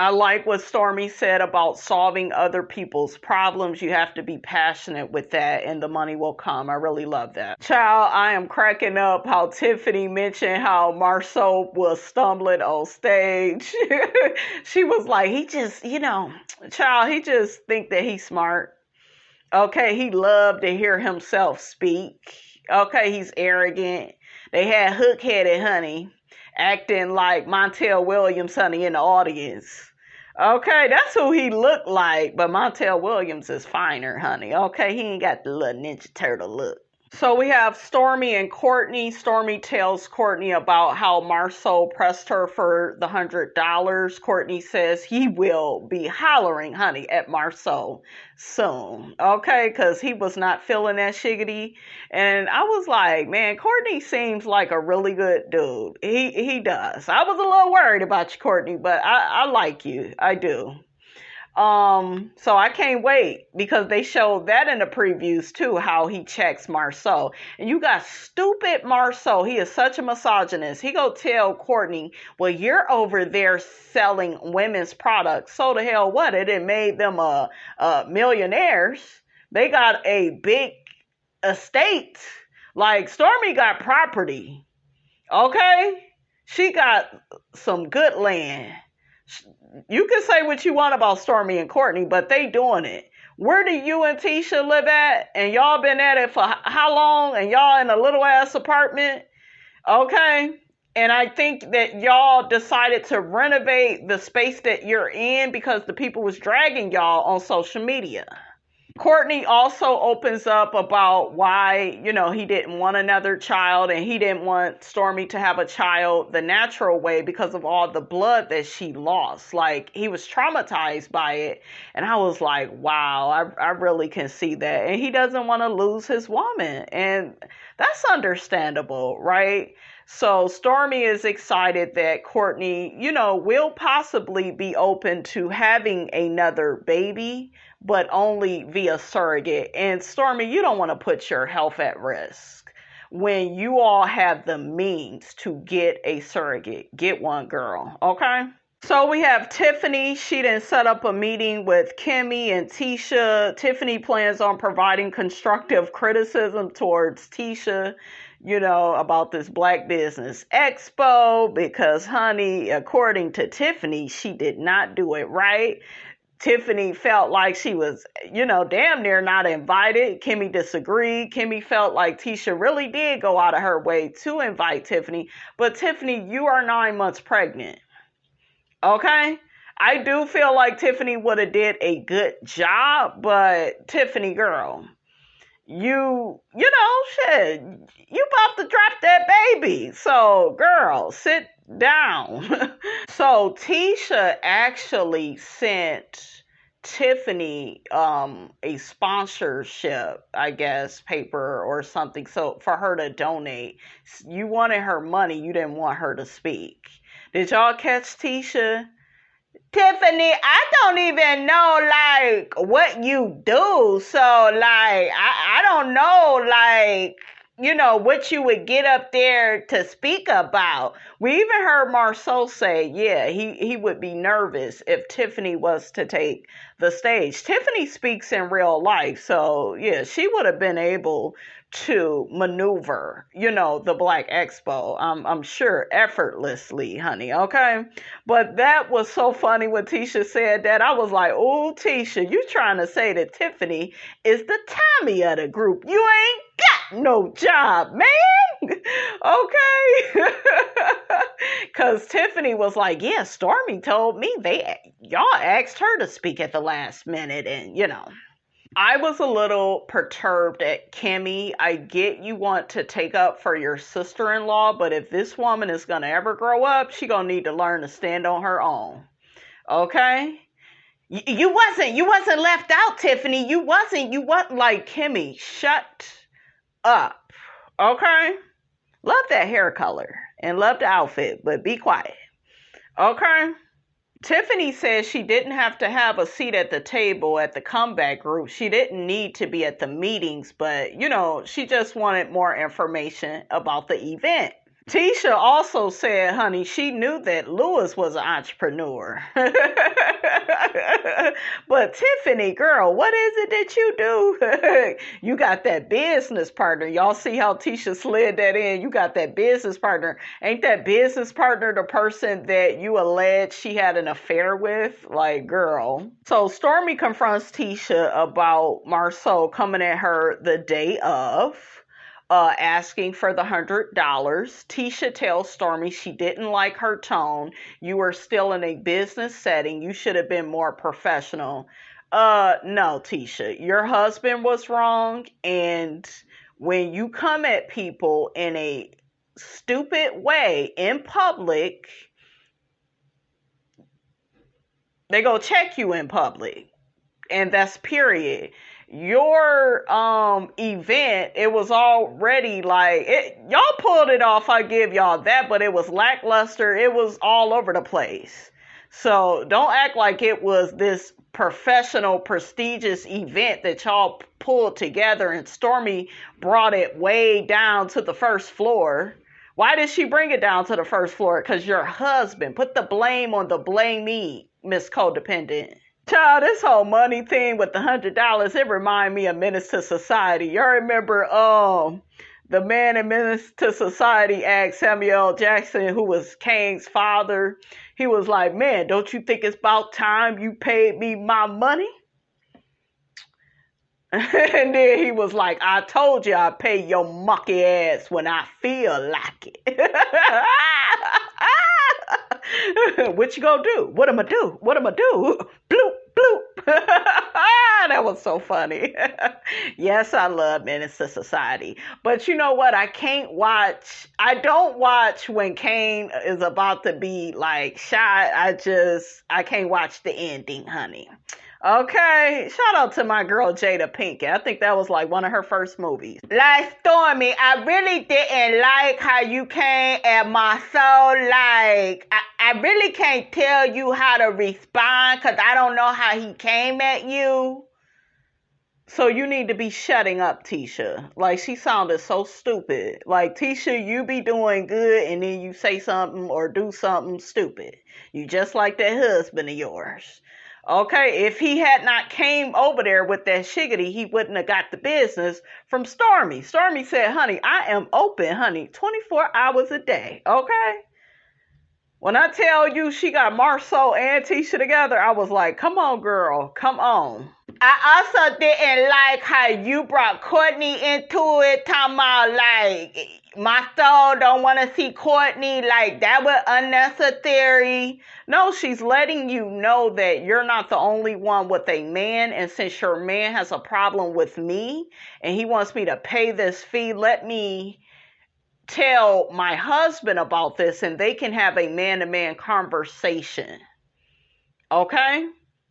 I like what Stormy said about solving other people's problems. You have to be passionate with that, and the money will come. I really love that. Child, I am cracking up how Tiffany mentioned how Marsau was stumbling on stage. She was like, he just, child, he just think that he's smart. Okay, he loved to hear himself speak. Okay, he's arrogant. They had hook-headed, honey, acting like Montel Williams, honey, in the audience. Okay, that's who he looked like, but Montel Williams is finer, honey. Okay, he ain't got the little Ninja Turtle look. So we have Stormy and COURTNEY. Stormy tells COURTNEY about how Marsau pressed her for the $100. COURTNEY says he will be hollering, honey, at Marsau soon. Okay, because he was not feeling that shiggity. And I was like, man, COURTNEY seems like a really good dude. He does. I was a little worried about you, COURTNEY, but I like you. I do. So I can't wait, because they showed that in the previews too, how he checks Marsau. And you got stupid Marsau. He is such a misogynist. He go tell COURTNEY, well, you're over there selling women's products. So the hell what? It made them millionaires. They got a big estate. Like, Stormy got property. Okay? She got some good land. You can say what you want about Stormy and COURTNEY, but they doing it. Where do you and Tisha live at? And y'all been at it for how long? And y'all in a little ass apartment? Okay? And I think that y'all decided to renovate the space that you're in because the people was dragging y'all on social media. COURTNEY also opens up about why, he didn't want another child and he didn't want Stormy to have a child the natural way because of all the blood that she lost. Like, he was traumatized by it. And I was like, wow, I really can see that. And he doesn't want to lose his woman. And that's understandable, right? So Stormy is excited that COURTNEY, will possibly be open to having another baby, but only via surrogate. And Stormy, you don't want to put your health at risk when you all have the means to get a surrogate. Get one, girl. Okay? So we have Tiffany. She done set up a meeting with Kiki and Tisha. Tiffany plans on providing constructive criticism towards Tisha, about this Black business Expo, because, honey, according to Tiffany, she did not do it right. Tiffany felt like she was, damn near not invited. Kimmy disagreed. Kimmy felt like Tisha really did go out of her way to invite Tiffany. But Tiffany, you are 9 months pregnant. Okay? I do feel like Tiffany would have did a good job, but Tiffany, girl, shit, you about to drop that baby. So, girl, sit down. So, Tisha actually sent Tiffany a sponsorship, I guess, paper or something, so for her to donate. You wanted her money, you didn't want her to speak. Did y'all catch Tisha? Tiffany, I don't even know, like, what you do. So, like, I don't know, like, what you would get up there to speak about. We even heard Marsau say, yeah, he would be nervous if Tiffany was to take the stage. Tiffany speaks in real life. So, yeah, she would have been able to maneuver, the Black Expo, I'm sure effortlessly, honey, okay? But that was so funny when Tisha said that. I was like, oh, Tisha, you trying to say that Tiffany is the Tommy of the group. You ain't got no job, man. Okay? Because Tiffany was like, yeah, Stormy told me y'all asked her to speak at the last minute and, I was a little perturbed at Kimmy. I get you want to take up for your sister-in-law, but if this woman is going to ever grow up, she going to need to learn to stand on her own. Okay? You wasn't left out, Tiffany. You wasn't like Kimmy. Shut up. Okay? Love that hair color and love the outfit, but be quiet. Okay? Tiffany says she didn't have to have a seat at the table at the comeback group. She didn't need to be at the meetings, but, she just wanted more information about the event. Tisha also said, honey, she knew that Lewis was an entrepreneur. But Tiffany, girl, what is it that you do? You got that business partner. Y'all see how Tisha slid that in? You got that business partner. Ain't that business partner the person that you allege she had an affair with? Like, girl. So Stormy confronts Tisha about Marsau coming at her the day of. Asking for the $100. Tisha tells Stormy she didn't like her tone. You were still in a business setting. You should have been more professional. No, Tisha, your husband was wrong. And when you come at people in a stupid way in public, they go check you in public. And that's period. Your event, it was already y'all pulled it off, I give y'all that, but it was lackluster. It was all over the place. So don't act like it was this professional, prestigious event that y'all pulled together and Stormy brought it way down to the first floor. Why did she bring it down to the first floor? Because your husband. Put the blame on the blamee, Miss Codependent. Child, this whole money thing with the $100, it remind me of Menace to Society. Y'all remember the man in Menace to Society asked Samuel L. Jackson, who was Kane's father, he was like, man, don't you think it's about time you paid me my money? And then he was like, I told you I'd pay your mucky ass when I feel like it. What you gonna do? What am I do? What am I do? Bloop, bloop. That was so funny. Yes, I love Menace to Society. But you know what? I don't watch when Kane is about to be like shot. I can't watch the ending, honey. Okay, shout out to my girl Jada Pinkett. I think that was like one of her first movies. Like Stormy, I really didn't like how you came at my soul. Like, I really can't tell you how to respond because I don't know how he came at you. So you need to be shutting up, Tisha. Like, she sounded so stupid. Like, Tisha, you be doing good and then you say something or do something stupid. You just like that husband of yours. Okay, if he had not came over there with that shiggity, he wouldn't have got the business from Stormy. Stormy said, honey, I am open, honey, 24 hours a day, okay? When I tell you she got Marsau and Tisha together, I was like, come on, girl, come on. I also didn't like how you brought Courtney into it, talking about like, my soul don't want to see Courtney, like that was unnecessary. No, she's letting you know that you're not the only one with a man, and since your man has a problem with me and he wants me to pay this fee, let me tell my husband about this and they can have a man-to-man conversation. Okay?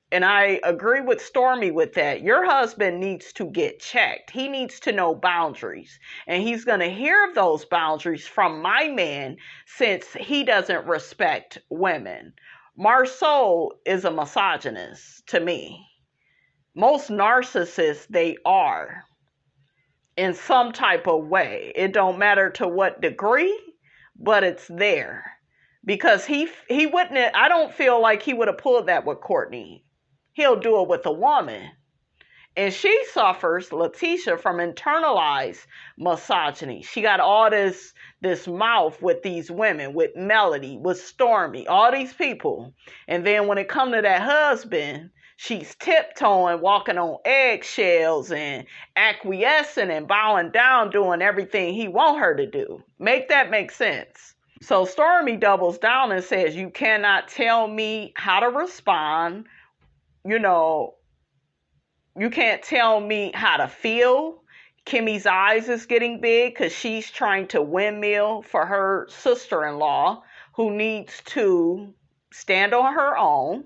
And I agree with Stormy with that. Your husband needs to get checked. He needs to know boundaries. And he's going to hear those boundaries from my man since he doesn't respect women. Marsau is a misogynist to me. Most narcissists, they are in some type of way. It don't matter to what degree, but it's there. Because he wouldn't, I don't feel like he would have pulled that with Courtney. He'll do it with a woman. And she suffers, Letitia, from internalized misogyny. She got all this mouth with these women, with Melody, with Stormy, all these people. And then when it comes to that husband, she's tiptoeing, walking on eggshells and acquiescing and bowing down, doing everything he want her to do. Make that make sense. So Stormy doubles down and says, you cannot tell me how to respond. You know, you can't tell me how to feel. Kimmy's eyes is getting big because she's trying to windmill for her sister-in-law who needs to stand on her own.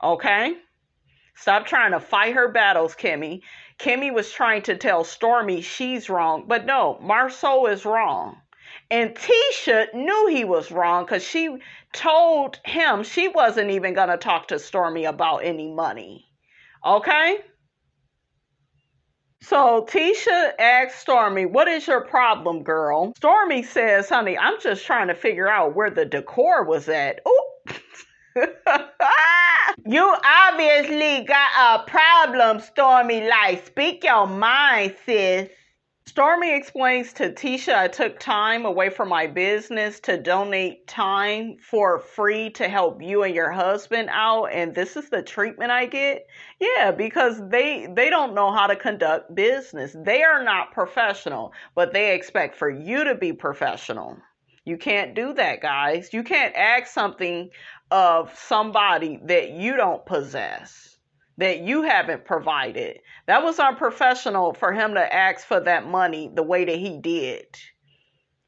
Okay? Stop trying to fight her battles, Kimmy. Kimmy was trying to tell Stormy she's wrong, but no, Marsau is wrong. And Tisha knew he was wrong because she told him she wasn't even going to talk to Stormy about any money. Okay? So Tisha asked Stormy, what is your problem, girl? Stormy says, honey, I'm just trying to figure out where the decor was at. Ooh. You obviously got a problem, Stormy. Like, speak your mind, sis. Stormy explains to Tisha, I took time away from my business to donate time for free to help you and your husband out, and this is the treatment I get? Yeah, because they don't know how to conduct business. They are not professional, but they expect for you to be professional. You can't do that, guys. You can't ask something of somebody that you don't possess, that you haven't provided. That was unprofessional for him to ask for that money the way that he did.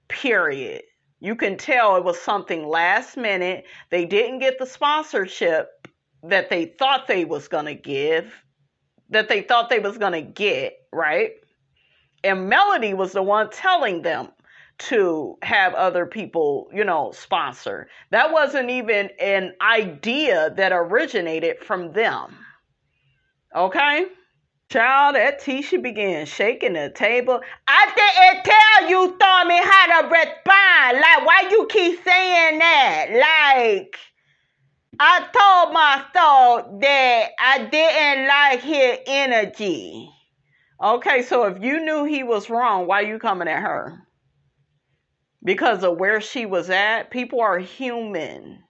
Period. You can tell it was something last minute. They didn't get the sponsorship that they thought they was going to give, that they thought they was going to get, right? And Melody was the one telling them to have other people, sponsor. That wasn't even an idea that originated from them. Okay? Child, that Tisha began shaking the table. I didn't tell you, Stormy, how to respond. Like, why you keep saying that? Like, I told my soul that I didn't like his energy. Okay, so if you knew he was wrong, why you coming at her? Because of where she was at? People are human.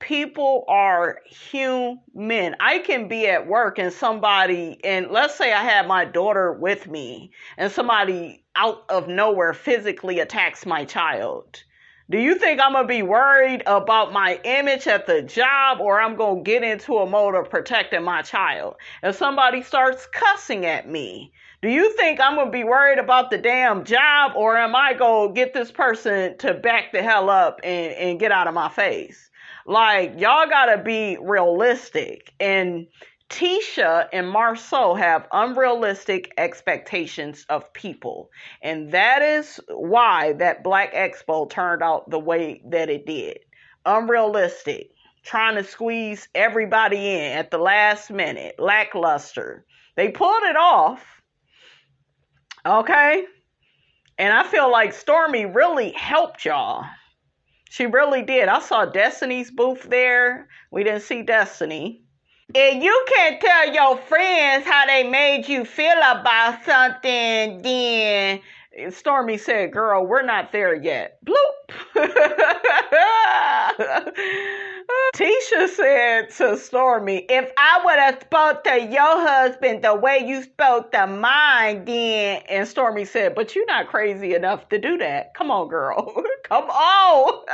People are human. I can be at work and let's say I had my daughter with me and somebody out of nowhere physically attacks my child. Do you think I'm going to be worried about my image at the job, or I'm going to get into a mode of protecting my child? If somebody starts cussing at me, do you think I'm going to be worried about the damn job, or am I going to get this person to back the hell up and get out of my face? Like, y'all got to be realistic. And Tisha and Marsau have unrealistic expectations of people. And that is why that Black Expo turned out the way that it did. Unrealistic. Trying to squeeze everybody in at the last minute. Lackluster. They pulled it off. Okay? And I feel like Stormy really helped y'all. She really did. I saw Destiny's booth there. We didn't see Destiny. If you can't tell your friends how they made you feel about something, then Stormy said, girl, we're not there yet. Bloop. Tisha said to Stormy, if I would have spoke to your husband the way you spoke to mine, then... And Stormy said, but you're not crazy enough to do that. Come on, girl. Come on.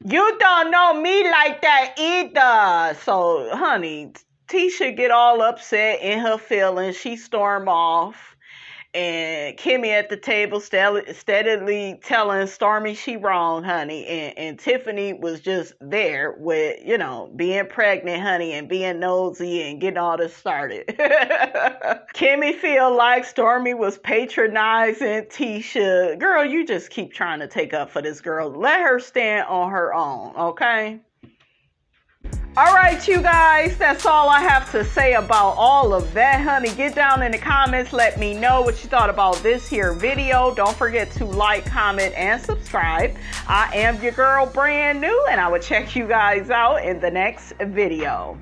You don't know me like that either. So, honey, Tisha get all upset in her feelings. She storm off. And Kimmy at the table steadily telling Stormy she wrong, honey. And Tiffany was just there with, you know, being pregnant, honey, and being nosy and getting all this started. Kimmy feel like Stormy was patronizing Tisha. Girl, you just keep trying to take up for this girl. Let her stand on her own, okay? All right, you guys, that's all I have to say about all of that, honey. Get down in the comments. Let me know what you thought about this here video. Don't forget to like, comment, and subscribe. I am your girl, brand new, and I will check you guys out in the next video.